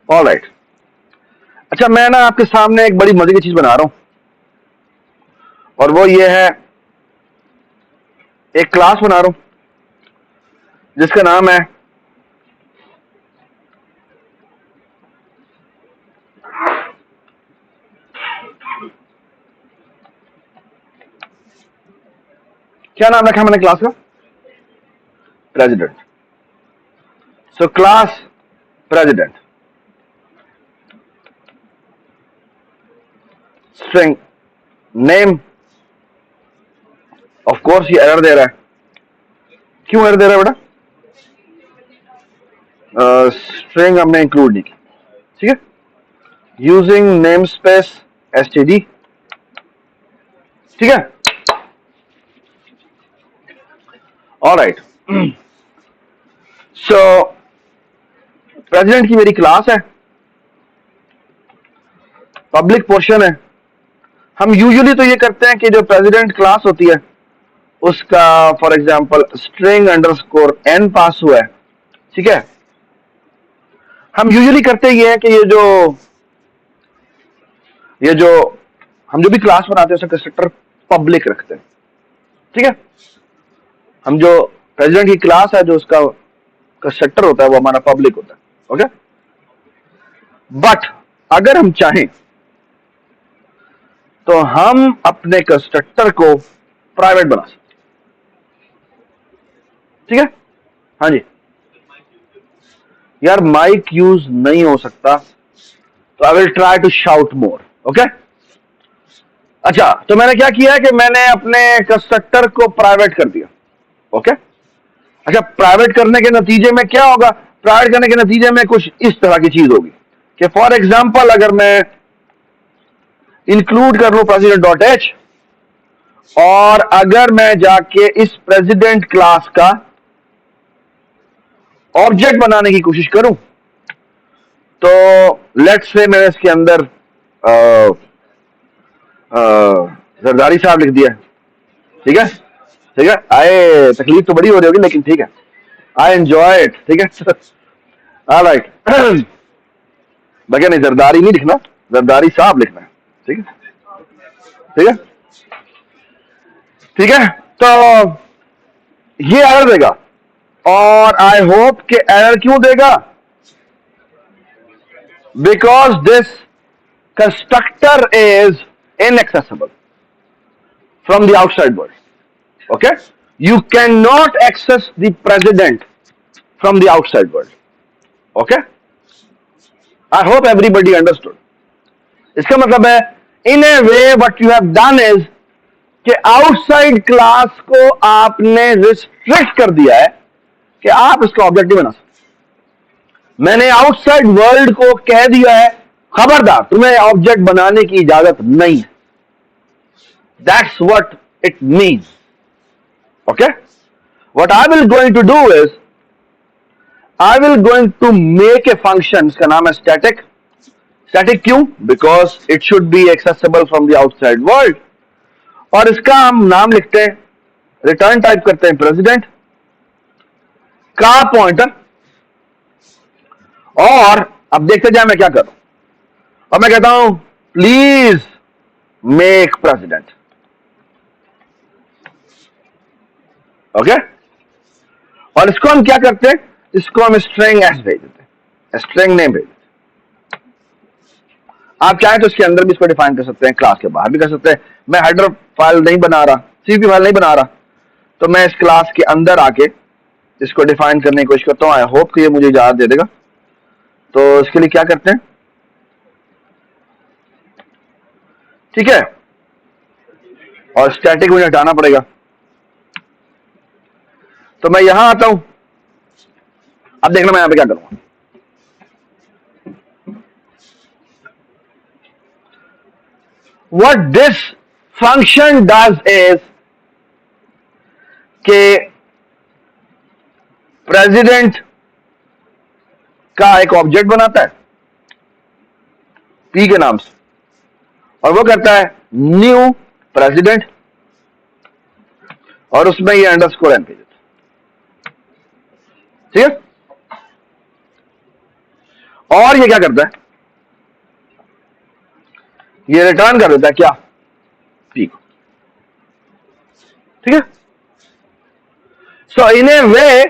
Alright. अच्छा, मैं ना आपके सामने एक बड़ी मजे की चीज बना रहा हूं, और वो ये है, एक क्लास बना रहा हूं जिसका नाम है क्या नाम रखा है मैंने क्लास का? President. So class president, string name. Of course ये एरर दे रहा है। क्यों एरर दे रहा है बेटा? स्ट्रिंग हमने इंक्लूड नहीं की, ठीक है। यूजिंग नेम स्पेस एसटीडी, ठीक है। ऑलराइट। सो प्रेसिडेंट की मेरी क्लास है, पब्लिक पोर्शन है। हम यूजुअली तो ये करते हैं कि जो प्रेसिडेंट क्लास होती है उसका for example string underscore n pass हुआ है, ठीक है। हम यूजुअली करते ये है कि ये जो हम जो भी क्लास बनाते हैं उसका कंस्ट्रक्टर पब्लिक रखते हैं, ठीक है। हम जो प्रेसिडेंट की क्लास है जो उसका कंस्ट्रक्टर होता है वो हमारा पब्लिक होता है, ओके। बट अगर हम चाहें तो हम अपने कंस्ट्रक्टर को प्राइवेट बना सकते, ठीक है। हाँ जी यार, माइक यूज नहीं हो सकता, तो I will try to shout more, okay. अच्छा, तो मैंने क्या किया है कि मैंने अपने कंस्ट्रक्टर को प्राइवेट कर दिया, ओके। अच्छा, प्राइवेट करने के नतीजे में क्या होगा? प्राइवेट करने के नतीजे में कुछ इस तरह की चीज होगी कि फॉर एग्जाम्पल अगर मैं इंक्लूड कर लूं प्रेसिडेंट डॉट एच, और अगर मैं जाके इस प्रेसिडेंट क्लास का ऑब्जेक्ट बनाने की कोशिश करूं, तो लेट्स से मैंने इसके अंदर जरदारी साहब लिख दिया, ठीक है, ठीक है। आए तकलीफ तो बड़ी हो रही होगी लेकिन ठीक है, आई एंजॉय इट, ठीक है। ऑलराइट। बगैर नहीं, जरदारी नहीं लिखना, जरदारी साहब लिखना है, ठीक है, ठीक है, ठीक है। तो ये एरर देगा, और आई होप कि एरर क्यों देगा? Because this constructor is inaccessible from the outside world, okay. You cannot access the president from the outside world, okay. I hope everybody understood. इसका मतलब है in a way what you have done is कि outside class को आपने restrict कर दिया है कि आप इसका ऑब्जेक्ट नहीं बना सकते। मैंने आउटसाइड वर्ल्ड को कह दिया है खबरदार, तुम्हें ऑब्जेक्ट बनाने की इजाजत नहीं है। That's what it means, okay. What I will going to do is I will going to make a function, इसका नाम है स्टैटिक। स्टैटिक क्यों? Because it should be accessible from the outside world, और इसका हम नाम लिखते हैं, रिटर्न टाइप करते हैं प्रेसिडेंट का पॉइंटर। और अब देखते जाए मैं क्या करूं, और मैं कहता हूं प्लीज मेक प्रेसिडेंट, ओके। और इसको हम क्या करते हैं, इसको हम स्ट्रिंग एस भेज देते हैं, स्ट्रिंग नेम भेज देते हैं। आप चाहें तो इसके अंदर भी इसको डिफाइन कर सकते हैं, क्लास के बाहर भी कर सकते हैं। मैं हेडर फाइल नहीं बना रहा, सीपी फाइल नहीं बना रहा, तो मैं इस क्लास के अंदर आके इसको डिफाइन करने की कोशिश करता हूं। आई होप कि ये मुझे इजाजत दे देगा। तो इसके लिए क्या करते हैं, ठीक है, और स्टैटिक मुझे हटाना पड़ेगा। तो मैं यहां आता हूं, अब देखना मैं यहां पे क्या करूंगा। What this function does is कि प्रेसिडेंट का एक ऑब्जेक्ट बनाता है पी के नाम से, और वो कहता है न्यू प्रेसिडेंट, और उसमें ये अंडरस्कोर एन भेज देता है, ठीक है। और ये क्या करता है, ये रिटर्न कर देता है क्या, पी को, ठीक है। So in a way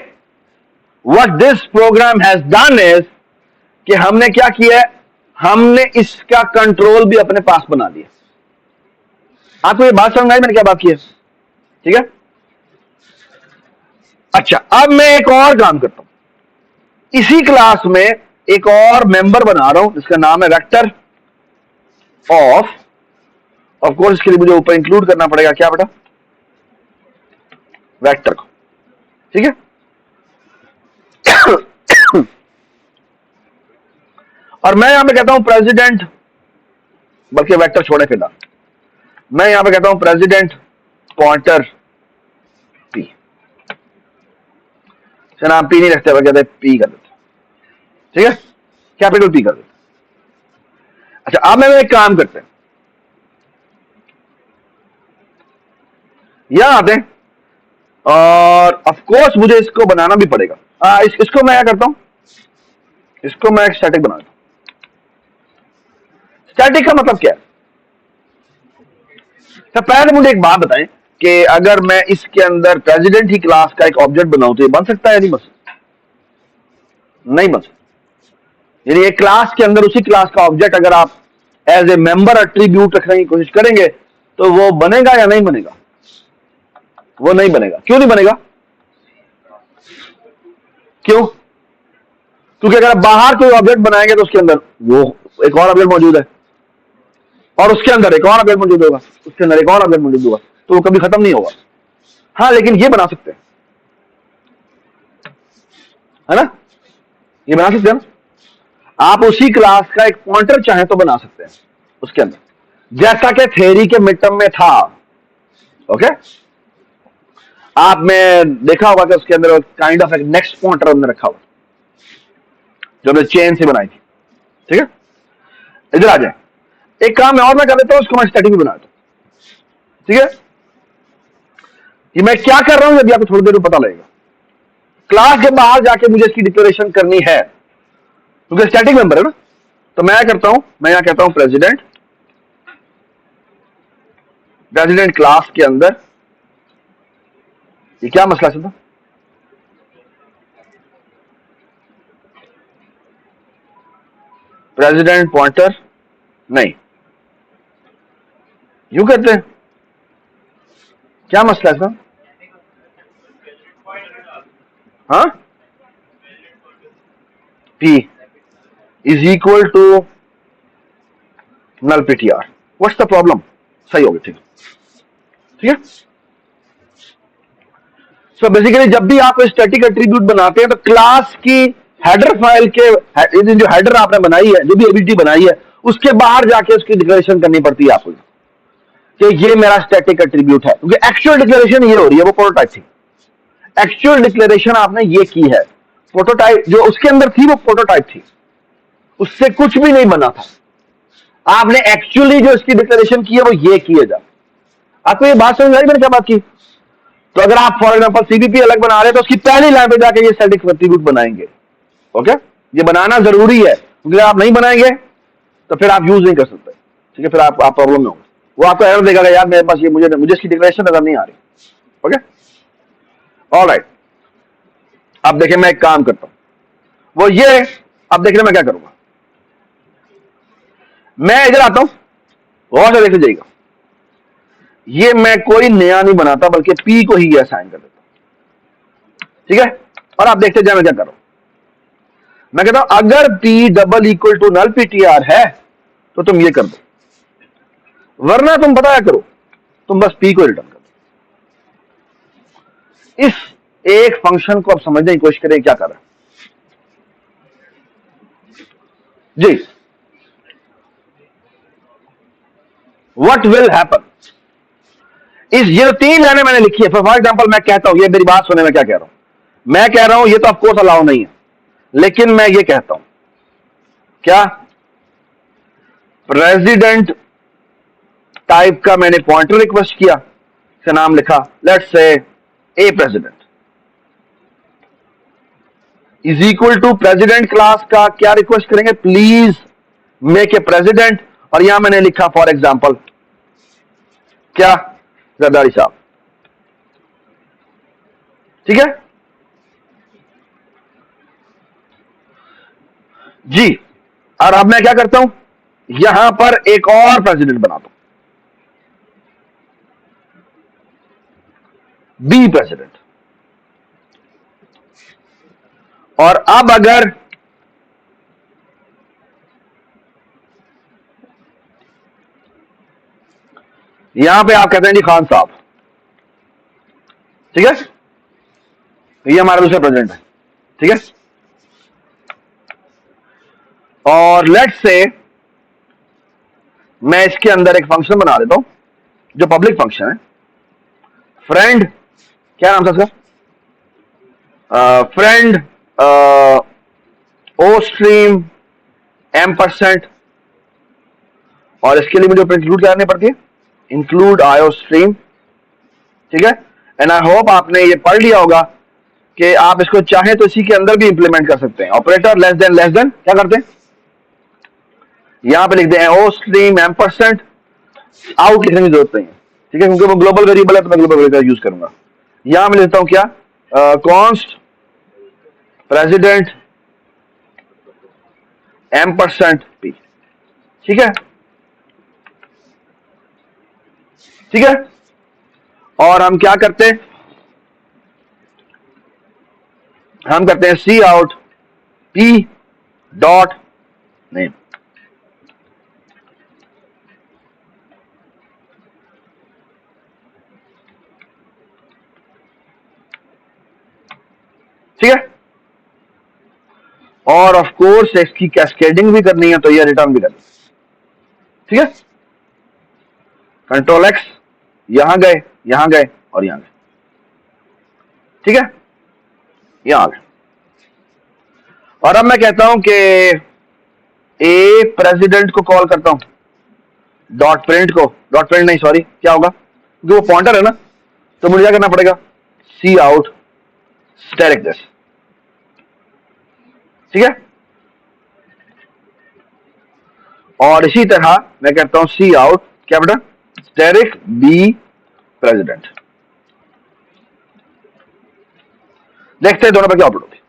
what this program has done is कि हमने क्या किया है, हमने इसका कंट्रोल भी अपने पास बना दिया। आपको ये बात समझ आई मैंने क्या बात की है, ठीक है। अच्छा, अब मैं एक और काम करता हूं, इसी क्लास में एक और मेंबर बना रहा हूं जिसका नाम है वेक्टर ऑफ कोर्स। इसके लिए मुझे ऊपर इंक्लूड करना पड़ेगा क्या बेटा, वेक्टर को, ठीक है। और मैं यहां पे कहता हूं प्रेसिडेंट, बल्कि वेक्टर छोड़े फिलहाल, मैं यहां पे कहता हूं प्रेसिडेंट पॉइंटर पी। नाम पी नहीं रखते, कहते पी कर देते, ठीक है, कैपिटल पी कर देते। अच्छा, अब मैं एक काम करते हैं, यहां आते हैं और ऑफ कोर्स मुझे इसको बनाना भी पड़ेगा। इसको मैं क्या करता हूं, इसको मैं स्टैटिक बना दूं। स्टैटिक का मतलब क्या है, तो पहले मुझे एक बात बताएं कि अगर मैं इसके अंदर प्रेसिडेंट ही क्लास का एक ऑब्जेक्ट बनाऊं तो ये बन सकता है या नहीं बन सकता, नहीं बन सकता। यानी एक क्लास के अंदर उसी क्लास का ऑब्जेक्ट अगर आप एज ए मेंबर एट्रीब्यूट रखने की कोशिश करेंगे तो वो बनेगा या नहीं बनेगा, वो नहीं बनेगा। क्यों नहीं बनेगा, क्यों, क्योंकि अगर आप बाहर कोई ऑब्जेक्ट बनाएंगे तो उसके अंदर वो एक और ऑब्जेक्ट मौजूद है और उसके अंदर एक और ऑब्जेक्ट मौजूद होगा, उसके अंदर एक और ऑब्जेक्ट मौजूद होगा, तो वो कभी खत्म नहीं होगा। हाँ, लेकिन ये बना सकते हैं, है ना, ये बना सकते हैं ना, आप उसी क्लास का एक पॉइंटर चाहे तो बना सकते हैं उसके अंदर, जैसा कि थ्योरी के मिड टर्म में था। ओके, आपने देखा होगा कि उसके अंदर काइंड ऑफ एक नेक्स्ट पॉइंटर हमने रखा हुआ जो हमने चेन से बनाई थी, ठीक है। इधर आ जाए, एक काम और मैं कर देता हूं, उसको मैं स्टैटिक भी बना देता हूं, ठीक है। ये मैं क्या कर रहा हूं यदि आपको थोड़ी देर में पता लगेगा। क्लास के बाहर जाके मुझे इसकी डिक्लेरेशन करनी है क्योंकि स्टैटिक मेंबर है ना, तो मैं करता हूं, मैं यहां कहता हूं प्रेसिडेंट क्लास के अंदर, ये क्या मसला था, प्रेसिडेंट पॉइंटर नहीं, यूं कहते हैं, क्या मसला है सर, हाँ, P is equal to null ptr, what's the problem, सही हो गया, ठीक है। सो बेसिकली जब भी आप स्टैटिक एट्रीब्यूट बनाते हैं तो क्लास की हेडर फाइल के जो हेडर आपने बनाई है, जो भी एबीटी बनाई है, उसके बाहर जाके उसकी डिक्लेरेशन करनी पड़ती है आपको कि ये मेरा स्टैटिक एट्रीब्यूट है, क्योंकि एक्चुअल डिक्लेरेशन ये हो रही है, वो प्रोटोटाइप थी। एक्चुअल डिक्लेरेशन आपने ये की है, प्रोटोटाइप जो उसके अंदर थी वो प्रोटोटाइप थी, उससे कुछ भी नहीं बना था। आपने एक्चुअली जो इसकी डिक्लेरेशन की है वो ये की है। जब आपको ये बात समझ आई मैंने क्या बात की, तो अगर आप फॉर एग्जांपल सीबीपी अलग बना रहे हैं तो उसकी पहली लाइन पे जाके ये स्टैटिक एट्रीब्यूट बनाएंगे। ओके, ये बनाना जरूरी है, क्योंकि आप नहीं बनाएंगे तो फिर आप यूज नहीं कर सकते, ठीक है, फिर आप प्रॉब्लम में होंगे। वो आपको एरर देगा यार मेरे पास ये मुझे इसकी डिक्लेरेशन नजर नहीं आ रही। ओके, ऑलराइट, अब देखिए मैं एक काम करता हूं, वो ये, अब देखिए मैं क्या करूंगा, मैं इधर आता हूं, और से देख जाइएगा, ये मैं कोई नया नहीं बनाता बल्कि पी को ही असाइन कर देता हूं, ठीक है। और आप देखते जाए मैं क्या कर रहा हूं, मैं कहता हूं अगर P double equal to null PTR है तो तुम ये कर दो, वरना तुम बताया करो, तुम बस पी को रिटर्न कर दो। इस एक फंक्शन को आप समझने की कोशिश करें क्या कर रहा है जी, व्हाट विल हैपन इस, ये 3 लाइनें मैंने लिखी है। फॉर एग्जांपल मैं कहता हूं, ये मेरी बात सुने, मैं क्या कह रहा हूं, मैं कह रहा हूं ये तो ऑफकोर्स अलाउ नहीं है, लेकिन मैं ये कहता हूं क्या, प्रेसिडेंट टाइप का मैंने पॉइंटर रिक्वेस्ट किया, इसका नाम लिखा let's say a president, is equal to president class का क्या रिक्वेस्ट करेंगे, प्लीज मेक ए प्रेसिडेंट, और यहां मैंने लिखा फॉर एग्जाम्पल क्या, जरदारी साहब। ठीक है जी। और अब मैं क्या करता हूं, यहां पर एक और प्रेसिडेंट बनाता हूं, बी प्रेसिडेंट। और अब अगर यहां पे आप कहते हैं जी खान साहब, ठीक है, ये हमारा दूसरा प्रेसिडेंट है, ठीक है। और लेट्स से मैं इसके अंदर एक फंक्शन बना देता हूं जो पब्लिक फंक्शन है, फ्रेंड, क्या नाम था इसका, फ्रेंड ओ स्ट्रीम %, और इसके लिए मुझे इंक्लूड करनी पड़ती है, इंक्लूड आयो स्ट्रीम, ठीक है। एंड आई होप आपने ये पढ़ लिया होगा कि आप इसको चाहें तो इसी के अंदर भी इंप्लीमेंट कर सकते हैं। ऑपरेटर लेस देन क्या करते हैं, यहां पे लिखते हैं ओ स्ट्रीम %, आउट लिखने की जरूरत नहीं है, ठीक है, क्योंकि वो ग्लोबल वेरिएबल है तो मैं ग्लोबल वेरिएबल यूज करूंगा। यहां मैं लेता हूं क्या, कॉन्स्ट प्रेसिडेंट %p, ठीक है, ठीक है। और हम क्या करते हैं, हम करते हैं सी आउट p डॉट नेम, ठीक है। और ऑफ कोर्स इसकी कैस्केडिंग भी करनी है तो ये रिटर्न भी करनी है, ठीक है। कंट्रोल एक्स, यहां गए, यहां गए और यहां गए, ठीक है, यहां आ गए। और अब मैं कहता हूं कि ए प्रेसिडेंट को कॉल करता हूं, डॉट प्रिंट को, डॉट प्रिंट नहीं सॉरी, क्या होगा, क्योंकि वो पॉइंटर है ना, तो मुझे क्या करना पड़ेगा, सी आउट स्टैटिक दिस, ठीक है। और इसी तरह मैं कहता हूं सी आउट क्या बेटा, स्टैटिक बी प्रेसिडेंट। देखते हैं दोनों पर क्या आउटपुट होती है।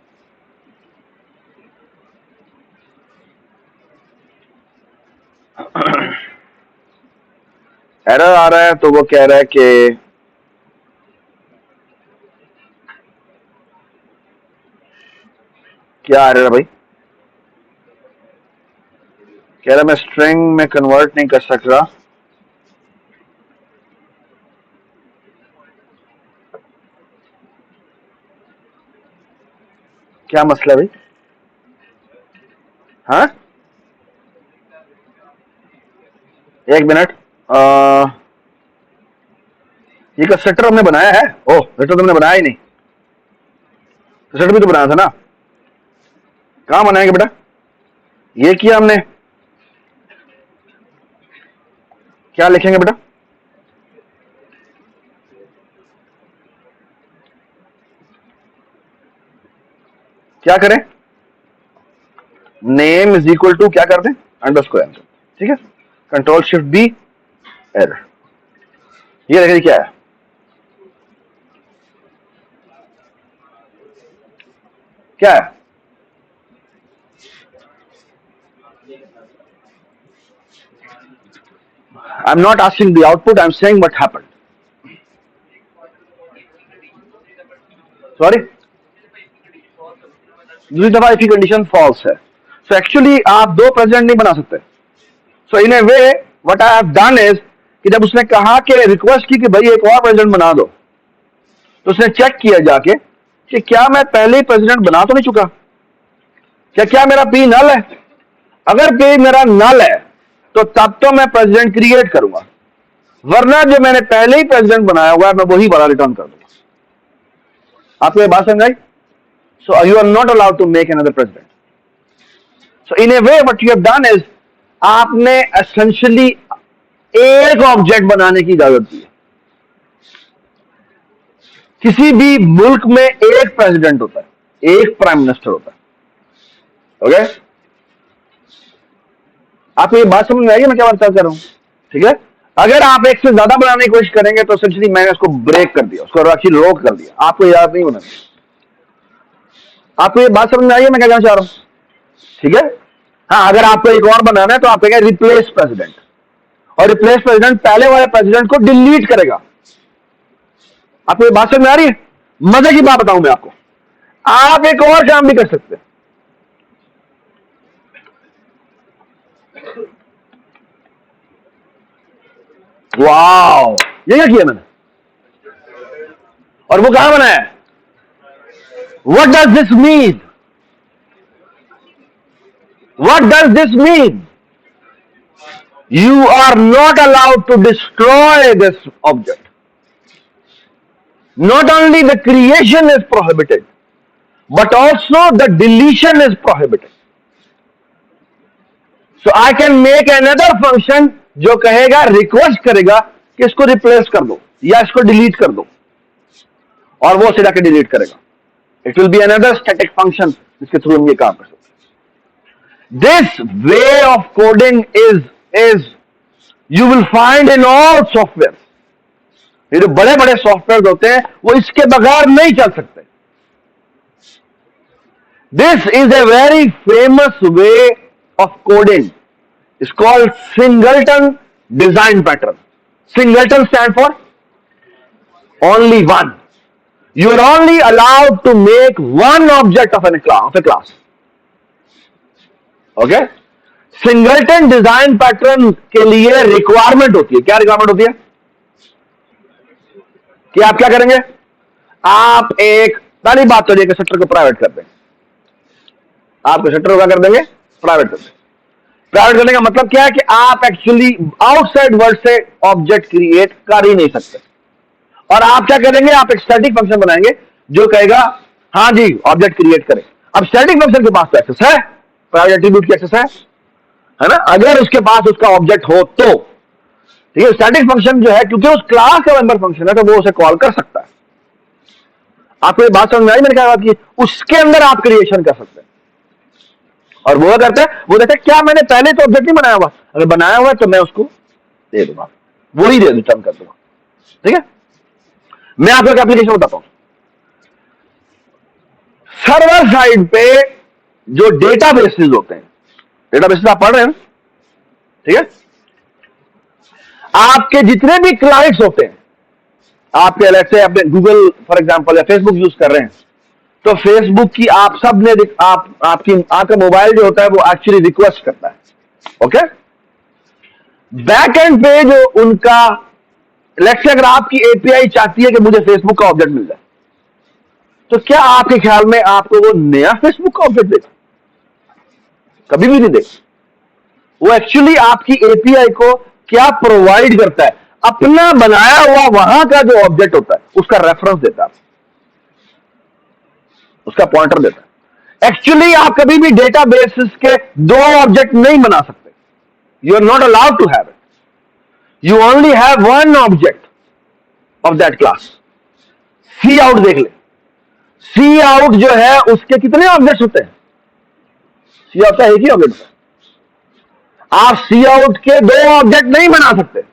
एरर आ रहा है तो वो कह रहा है कि क्या एरर है भाई, कह रहा मैं स्ट्रिंग में कन्वर्ट नहीं कर सक रहा, क्या मसला है भाई, हाँ एक मिनट, ये का सेटर हमने बनाया है, ओह सेटर तो हमने बनाया ही नहीं, तो सेटर भी तो बनाया था ना, कहां बनाएंगे बेटा, ये किया हमने, क्या लिखेंगे बेटा, क्या करें, नेम इज इक्वल टू क्या करते हैं, अंडरस्कोर आंसर, ठीक है, कंट्रोल शिफ्ट बी, एरर, ये देखिए क्या है, क्या है, I'm not asking the output, I'm saying what happened. Sorry? दूसरी दफा इफ कंडीशन फॉल्स है, सो एक्चुअली आप दो प्रेसिडेंट नहीं बना सकते। So in a way what I have done is कि जब उसने कहा कि रिक्वेस्ट की कि भाई एक और प्रेसिडेंट बना दो, तो उसने चेक किया जाके कि क्या मैं पहले ही प्रेसिडेंट बना तो नहीं चुका, क्या मेरा पी नल है, अगर पी मेरा नल है तो तब तो मैं प्रेसिडेंट क्रिएट करूंगा, वरना जो मैंने पहले ही प्रेसिडेंट बनाया हुआ है मैं वही वाला रिटर्न कर दूंगा। आपको ये बात समझ आई? So you are not allowed to make another president. So in a way what you have done is आपने एसेंशियली एक ऑब्जेक्ट बनाने की इजाजत दी है। किसी भी मुल्क में एक प्रेसिडेंट होता है, एक प्राइम मिनिस्टर होता है। ओके, आपको ये बात समझ में आएगी मैं क्या बात कर रहा हूं? ठीक है, अगर आप एक से ज्यादा बनाने की कोशिश करेंगे तो essentially मैंने उसको ब्रेक कर दिया, उसको एक्चुअली रोक कर दिया, आपको याद नहीं होना। आपको ये बात समझ में आई है मैं क्या कहना चाह रहा हूं? ठीक है, हाँ, अगर आपको एक और बनाना है तो आप कहेंगे रिप्लेस प्रेसिडेंट, और रिप्लेस प्रेसिडेंट पहले वाले प्रेसिडेंट को डिलीट करेगा। आपको ये बात समझ में आ रही है? मजे की बात बताऊं मैं आपको, आप एक और काम भी कर सकते हैं। वाओ, ये क्या किया मैंने, और वो कहां बना है? What does this mean? What does this mean? You are not allowed to destroy this object. Not only the creation is prohibited, but also the deletion is prohibited. So I can make another function जो कहेगा, request करेगा कि इसको replace कर दो या इसको delete कर दो, और वो सीधा के डिलीट करेगा। It will be another static function जिसके थ्रू हम ये काम कर सकते हैं। This way of coding is you will find in all software. ये जो बड़े बड़े सॉफ्टवेयर होते हैं वो इसके बगैर नहीं चल सकते। This is a very famous way of coding, it's called singleton design pattern. Singleton stand for only one. You are only allowed to make one object of a class. Okay? Singleton design pattern के लिए requirement होती है। क्या requirement होती है? कि आप क्या करेंगे? आप एक पहली बात तो ये कि सेक्टर को प्राइवेट कर देंगे। आप सेक्टर को क्या कर देंगे? प्राइवेट कर देंगे। प्राइवेट करने का मतलब क्या है कि आप एक्चुअली आउटसाइड वर्ल्ड से ऑब्जेक्ट क्रिएट कर ही नहीं सकते। और आप क्या करेंगे? आप एक स्टैटिक फंक्शन बनाएंगे जो कहेगा हाँ जी ऑब्जेक्ट क्रिएट करें। अब स्टैटिक फंक्शन के पास तो एक्सेस है, प्राइवेट एट्रीब्यूट की एक्सेस है ना, अगर उसके पास उसका ऑब्जेक्ट हो तो। ठीक है, स्टैटिक फंक्शन जो है क्योंकि उस क्लास का मेंबर फंक्शन है तो वो उसे कॉल कर सकता है। आपको ये बात समझ में आई मैंने क्या बात की? उसके अंदर आप क्रिएशन कर सकते हैं। और वो करते हैं, वो कहते हैं क्या मैंने पहले तो ऑब्जेक्ट नहीं बनाया हुआ, अगर बनाया हुआ है तो मैं उसको दे दूंगा, वो ही दे दूं, टर्न कर दूंगा। ठीक है, मैं आपको एक एप्लीकेशन बताता हूं। सर्वर साइड पे जो डेटाबेसेस होते हैं, डेटाबेसेस आप पढ़ रहे हैं, ठीक है, आपके जितने भी क्लाइंट्स होते हैं, आपके अलग से अपने गूगल फॉर एग्जांपल या फेसबुक यूज कर रहे हैं, तो फेसबुक की आप सब ने आपका मोबाइल जो होता है वो एक्चुअली रिक्वेस्ट करता है। ओके, बैक एंड पे जो उनका, लेट्स से अगर आपकी एपीआई चाहती है कि मुझे फेसबुक का ऑब्जेक्ट मिल जाए, तो क्या आपके ख्याल में आपको वो नया फेसबुक का ऑब्जेक्ट देगा? कभी भी नहीं देगा। वो एक्चुअली आपकी एपीआई को क्या प्रोवाइड करता है? अपना बनाया हुआ वहां का जो ऑब्जेक्ट होता है उसका रेफरेंस देता है, उसका पॉइंटर देता है। एक्चुअली आप कभी भी डेटाबेसेस के दो ऑब्जेक्ट नहीं बना सकते। You are not allowed to have it. You only have one object of that class. See out देख ले, सी आउट जो है उसके कितने ऑब्जेक्ट्स होते हैं? सी आउट का एक ही ऑब्जेक्ट है। आप सी आउट के दो ऑब्जेक्ट नहीं बना सकते।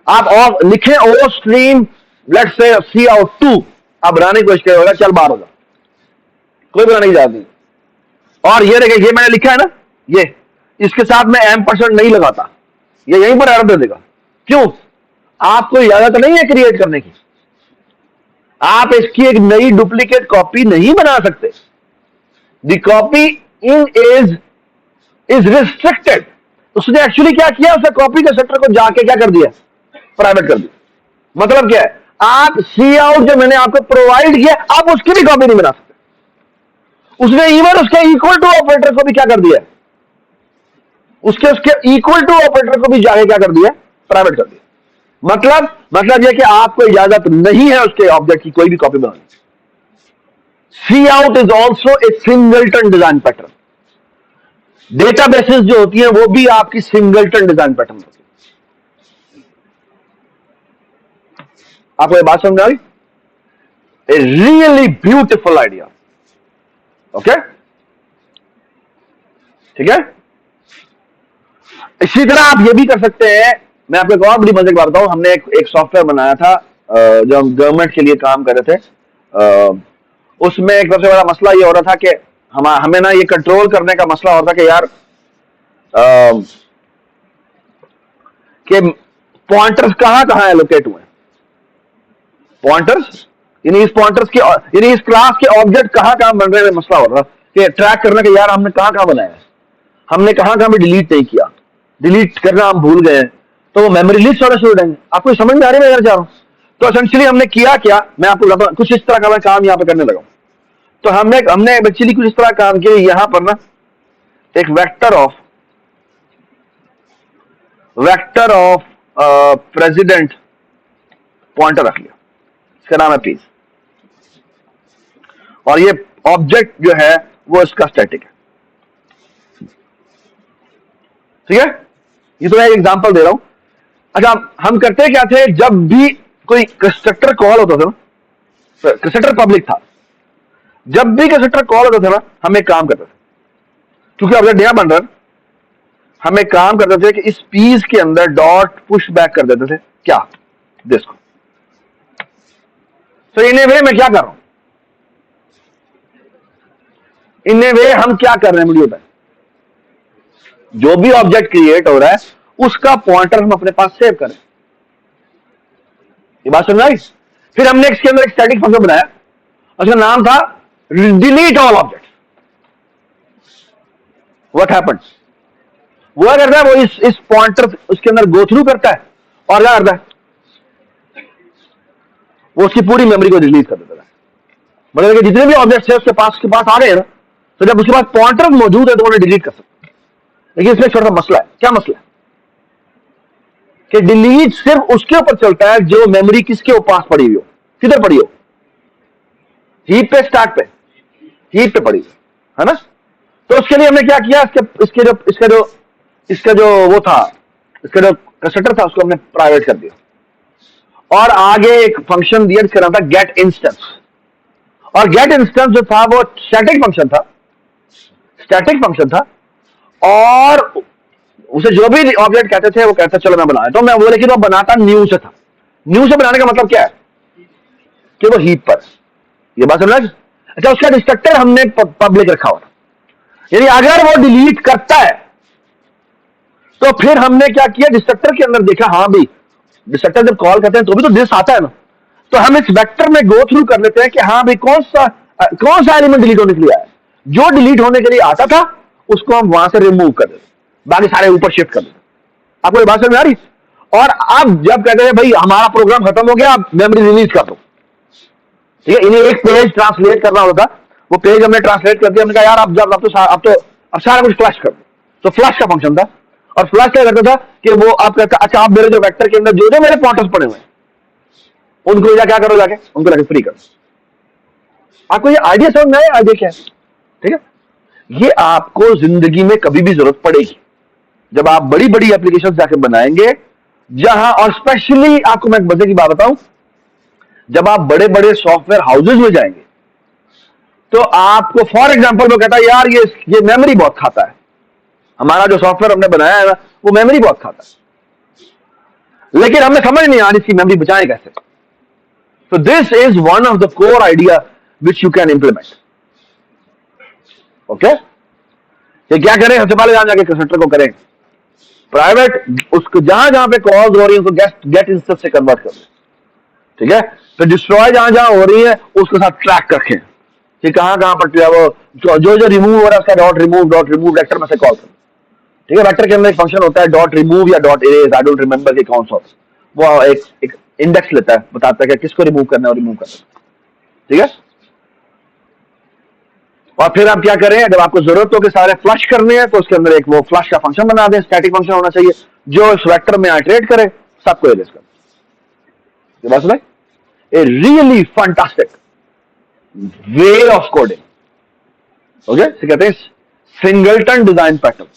आप लिखे ओ stream let's say C out 2, आप बनाने की कोशिश करेगा, चल बाहर होगा, कोई बनाने की इजाजत नहीं। और ये देखिए, ये मैंने लिखा है ना, ये इसके साथ में M% नहीं लगाता, ये यहीं पर एरर दे देगा। क्यों? आपको इजाजत नहीं है क्रिएट करने की। आप इसकी एक नई डुप्लीकेट कॉपी नहीं बना सकते। The copy is restricted. उसने एक्चुअली क्या किया? उसने कॉपी के सेक्टर को जाके क्या कर दिया? प्राइवेट कर दिया। मतलब क्या है? आप सी आउट जो मैंने आपको प्रोवाइड किया, आप उसकी भी कॉपी नहीं बना सकते। उसने इवन उसके इक्वल टू ऑपरेटर को भी क्या कर दिया? उसके इक्वल टू ऑपरेटर को भी जाके क्या कर दिया? प्राइवेट कर दिया। मतलब यह कि आपको इजाजत नहीं है उसके ऑब्जेक्ट की कोई भी कॉपी बनाने की। Cout is also a singleton design pattern. Databases जो होती है वो भी आपकी सिंगलटन डिजाइन पैटर्न होती है। आपको ये बात समझ आ रही? A really beautiful idea. Okay, ठीक है। इसी तरह आप ये भी कर सकते हैं। मैं आपको एक और बड़ी मजे की बात बताऊं, हमने एक सॉफ्टवेयर बनाया था जो हम गवर्नमेंट के लिए काम कर रहे थे। उसमें एक सबसे बड़ा मसला ये हो रहा था कि हमें ना ये कंट्रोल करने का मसला हो रहा था कि यार कि पॉइंटर्स कहां कहां एलोकेट हुए, पॉइंटर्स यानी इस पॉइंटर्स के यानी इस क्लास के ऑब्जेक्ट कहां कहां बन रहे हैं, मसला हो रहा था कि ट्रैक करने के यार हमने कहां कहां बनाया है, हमने कहां कहां भी डिलीट नहीं किया, डिलीट करना हम भूल गए, तो वो मेमोरी लिस्ट होना शुरू हो जाएंगे। आपको समझ में आ रही है मैं चाह रहा हूं? तो एसेंशियली हमने किया क्या, मैं आपको बताता हूं, कुछ इस तरह का मैं काम यहां पे करने लगा। तो हमने हमने एक्चुअली कुछ इस तरह काम किया, यहां पर ना एक वेक्टर ऑफ प्रेसिडेंट पॉइंटर रख लिया, इसका नाम है पीस, और ये ऑब्जेक्ट जो है वो इसका स्टैटिक है। ठीक है, ये तो मैं एक एग्जांपल दे रहा हूं। अच्छा, हम करते क्या थे, जब भी कोई कंस्ट्रक्टर कॉल होता था ना, कंस्ट्रक्टर पब्लिक था, जब भी कंस्ट्रक्टर कॉल होता था ना, हम एक काम करते थे, क्योंकि ऑब्जेक्ट नया बन रहा है, हम एक काम करते थे कि इस पीस के अंदर डॉट पुश बैक कर देते थे, क्या दिस को। तो इन ए वे मैं क्या कर रहा हूं, इन ए वे हम क्या कर रहे हैं, वीडियो पे जो भी ऑब्जेक्ट क्रिएट हो रहा है उसका पॉइंटर हम अपने पास सेव करें। ये बात समझ आई? फिर हमने इसके अंदर एक स्टैटिक फंक्शन बनाया, उसका नाम था delete all object. What happens, वो क्या करता है, वो इस पॉइंटर उसके अंदर गो थ्रू करता है और क्या करता है, वो उसकी पूरी मेमोरी को डिलीट कर देता है। मतलब कि जितने भी ऑब्जेक्ट्स है उसके पास आ गए ना, तो जब उसके पास पॉइंटर मौजूद है तो उन्हें डिलीट कर सकते। लेकिन इसमें छोटा सा मसला है। क्या मसला है कि डिलीट सिर्फ उसके ऊपर चलता है जो मेमोरी किसके पास पड़ी हुई हो, किधर पड़ी हो, हीप पे, स्टार्ट पे, हीप पे पड़ी है ना। तो उसके लिए हमने क्या किया, इसका जो वो था, इसका जो कंस्ट्रक्टर था उसको हमने प्राइवेट कर दिया और आगे एक फंक्शन दिया जिसका नाम था गेट इंस्टेंस। और गेट इंस्टेंस जो था वो स्टैटिक फंक्शन था और उसे जो भी ऑब्जेक्ट कहते थे वो कहता चलो मैं बनाया, तो मैं वो, लेकिन वो बनाता न्यू से था। न्यू से बनाने का मतलब क्या है कि वो हीप पर, ये बात समझ। अच्छा, उसका डिस्ट्रक्टर हमने पब्लिक रखा हुआ, यानी अगर वो डिलीट करता है तो फिर हमने क्या किया, डिस्ट्रक्टर के अंदर देखा, हाँ भाई डिस्ट्रक्टर जब कॉल करते हैं तो भी तो दिस आता है ना, तो हम इस वेक्टर में गो थ्रू कर लेते हैं कि हाँ भाई कौन सा एलिमेंट डिलीट होने के लिए आया, जो डिलीट होने के लिए आता था उसको हम वहां से रिमूव कर देते, बाकी सारे ऊपर शिफ्ट कर देते। आपको ये बात समझ में आ रही? और अब जब कहते हैं भाई हमारा प्रोग्राम खत्म हो गया, आप मेमोरी रिलीज कर दो, ठीक है, इन्हें एक पेज ट्रांसलेट करना होता, वो पेज हमने ट्रांसलेट कर दिया। हमने कहा यार अब सारा कुछ फ्लश कर दो, तो फ्लश का फंक्शन था। और फ्लश क्या करता था कि वो आप कहता, अच्छा आप मेरे जो वेक्टर के अंदर जो जो मेरे पॉइंटर्स पड़े हुए उनको क्या करो, जाके उनको जाके फ्री करो। आपको ये आइडिया समझ में आया? आइडिया क्या है? ठीक है, ये आपको जिंदगी में कभी भी जरूरत पड़ेगी जब आप बड़ी बड़ी एप्लीकेशन जाके बनाएंगे, जहां, और स्पेशली आपको मैं एक मजे की बात बताऊं, जब आप बड़े बड़े सॉफ्टवेयर हाउसेज में जाएंगे तो आपको फॉर एग्जांपल वो कहता है यार ये मेमोरी बहुत खाता है, हमारा जो सॉफ्टवेयर हमने बनाया है ना वो मेमोरी बहुत खाता है, लेकिन हमें समझ नहीं आ रही इसकी मेमोरी बचाएं कैसे। तो this is one of the core idea which you can implement. Okay, ये क्या करें, सबसे पहले जाके कंस्ट्रक्टर को करें प्राइवेट, उसको जहां जहां पे कॉल्स हो रही है उसको गेट इंस्टेंस से कन्वर्ट कर दें, ठीक है। तो डिस्ट्रॉय जहां जहां हो रही है उसके साथ ट्रैक रखें कि कहां कहां पर वो जो रिमूव हो रहा है उसका डॉट रिमूव वेक्टर में से कॉल करें, ठीक है। वेक्टर के अंदर एक फंक्शन होता है डॉट रिमूव या dot erase, I don't remember कि कौन सा, वो एक इंडेक्स लेता है, बताता है कि किसको रिमूव करना है और रिमूव करना है, ठीक है। और फिर आप क्या करें, जब आपको जरूरत हो कि सारे फ्लश करने हैं तो उसके अंदर एक वो फ्लश का फंक्शन बना दें, स्टैटिक फंक्शन होना चाहिए जो इस वेक्टर में आइटरेट करे, सबको इरेज कर। ये बात सुनाई? A really fantastic way of coding. Okay, कहते हैं सिंगलटन डिजाइन पैटर्न।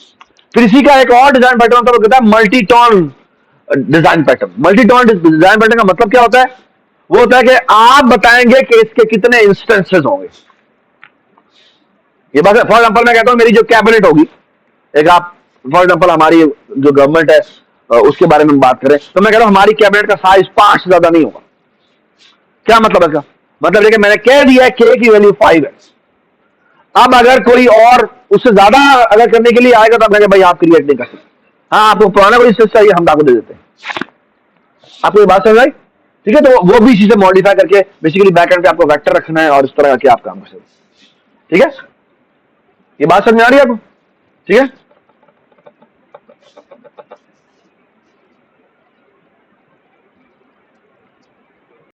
फिर इसी का एक और डिजाइन पैटर्न होता है, वो कहता है multi tone design pattern. Multi tone design pattern का मतलब क्या होता है, वो होता है कि आप बताएंगे कि इसके कितने इंस्टेंसेस होंगे। ये बात, फॉर एग्जाम्पल मैं कहता हूं मेरी जो कैबिनेट होगी, एक आप फॉर एग्जाम्पल हमारी जो गवर्नमेंट है उसके बारे में बात करें, तो मैं कह रहा हूं हमारी कैबिनेट का साइज 5 से ज्यादा नहीं होगा। क्या मतलब है इसका? मतलब है कि मैंने कह दिया है के की वैल्यू 5 है। अब अगर कोई और उससे ज्यादा अगर करने के लिए आएगा तो आप कहेंगे भाई आप क्रिएट नहीं कर सकते। हाँ, आपको पुराना कोई स्टेज चाहिए, हम आपको दे देते हैं। आपको ये बात समझ आई? ठीक है, तो वो भी चीजें मॉडिफाई करके बेसिकली बैकएंड पे आपको वेक्टर रखना है और इस तरह करके आप काम कर सकते हैं। ठीक है, ये बात समझ में आ रही है आपको? ठीक है।